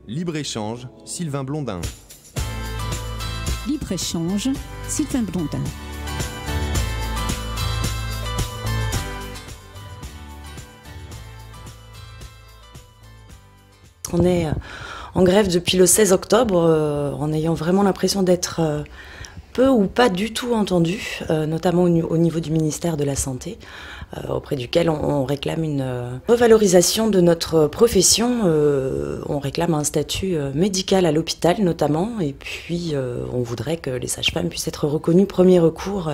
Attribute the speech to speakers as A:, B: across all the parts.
A: Libre-échange, Sylvain Blondin.
B: Libre-échange, Sylvain Blondin.
C: On est en grève depuis le 16 octobre, en ayant vraiment l'impression d'être peu ou pas du tout entendu, notamment au niveau du ministère de la Santé, auprès duquel on réclame une revalorisation de notre profession. On réclame un statut médical à l'hôpital notamment, et puis on voudrait que les sages-femmes puissent être reconnues premier recours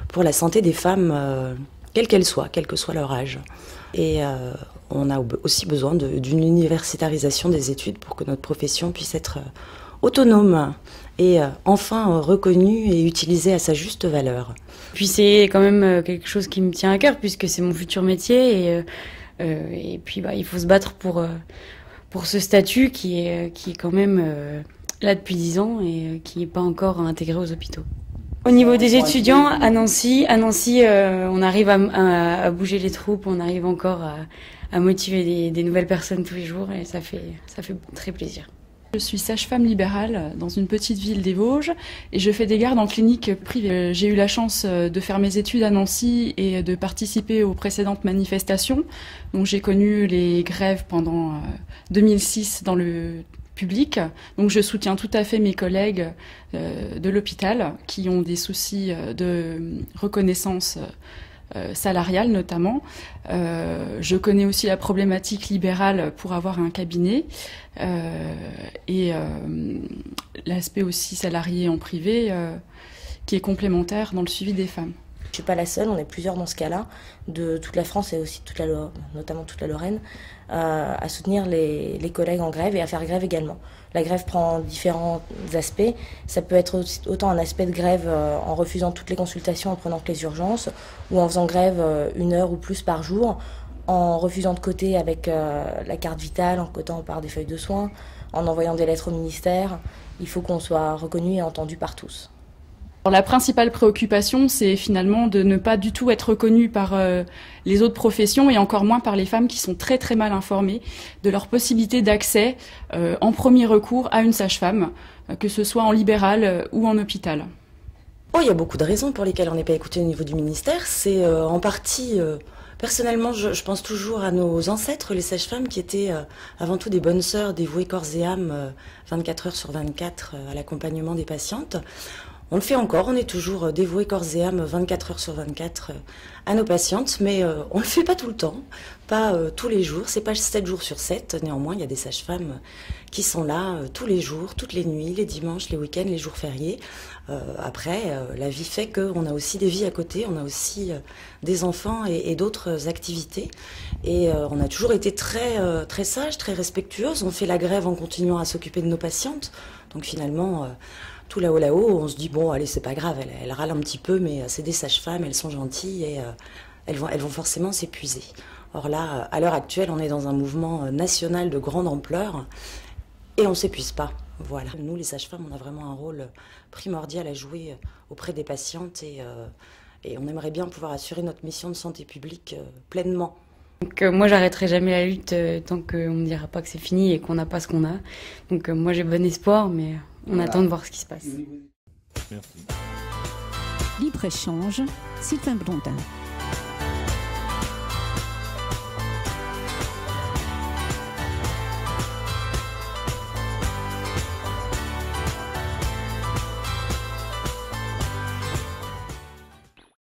C: pour la santé des femmes, quelle qu'elle soit, quel que soit leur âge. Et on a aussi besoin d'une universitarisation des études pour que notre profession puisse être autonome et enfin reconnue et utilisée à sa juste valeur.
D: Puis c'est quand même quelque chose qui me tient à cœur puisque c'est mon futur métier et puis il faut se battre pour ce statut qui est quand même là depuis 10 ans et qui n'est pas encore intégré aux hôpitaux. Au niveau des étudiants, à Nancy, on arrive à bouger les troupes, on arrive encore à motiver des nouvelles personnes tous les jours et ça fait très plaisir.
E: Je suis sage-femme libérale dans une petite ville des Vosges et je fais des gardes en clinique privée. J'ai eu la chance de faire mes études à Nancy et de participer aux précédentes manifestations. Donc j'ai connu les grèves pendant 2006 dans le public. Donc je soutiens tout à fait mes collègues de l'hôpital qui ont des soucis de reconnaissance salariale notamment. Je connais aussi la problématique libérale pour avoir un cabinet et l'aspect aussi salarié en privé qui est complémentaire dans le suivi des femmes.
C: Je ne suis pas la seule, on est plusieurs dans ce cas-là, de toute la France et aussi notamment toute la Lorraine, à soutenir les collègues en grève et à faire grève également. La grève prend différents aspects. Ça peut être autant un aspect de grève en refusant toutes les consultations, en prenant que les urgences, ou en faisant grève 1 heure ou plus par jour, en refusant de coter avec la carte vitale, en cotant par des feuilles de soins, en envoyant des lettres au ministère. Il faut qu'on soit reconnu et entendu par tous.
E: Alors, la principale préoccupation, c'est finalement de ne pas du tout être reconnue par les autres professions et encore moins par les femmes qui sont très très mal informées de leur possibilité d'accès en premier recours à une sage-femme, que ce soit en libéral ou en hôpital.
C: Oh, il y a beaucoup de raisons pour lesquelles on n'est pas écouté au niveau du ministère. C'est en partie... Personnellement, je pense toujours à nos ancêtres, les sages-femmes, qui étaient avant tout des bonnes sœurs dévouées corps et âme 24 heures sur 24 à l'accompagnement des patientes. On le fait encore, on est toujours dévoués corps et âme 24 heures sur 24 à nos patientes, mais on le fait pas tout le temps, pas tous les jours, c'est pas 7 jours sur 7. Néanmoins, il y a des sages-femmes qui sont là tous les jours, toutes les nuits, les dimanches, les week-ends, les jours fériés. Après, la vie fait qu'on a aussi des vies à côté, on a aussi des enfants et d'autres activités. Et on a toujours été très sages, très respectueuses. On fait la grève en continuant à s'occuper de nos patientes. Donc finalement... tout là-haut, on se dit, bon, allez, c'est pas grave, elle râle un petit peu, mais c'est des sages-femmes, elles sont gentilles et elles vont forcément s'épuiser. Or là, à l'heure actuelle, on est dans un mouvement national de grande ampleur et on s'épuise pas. Voilà. Nous, les sages-femmes, on a vraiment un rôle primordial à jouer auprès des patientes et on aimerait bien pouvoir assurer notre mission de santé publique pleinement.
D: Donc moi j'arrêterai jamais la lutte tant qu'on ne me dira pas que c'est fini et qu'on n'a pas ce qu'on a. Donc moi j'ai bon espoir mais on attend de voir ce qui se passe.
A: Merci.
B: Libre-échange, Sylvain Blondin.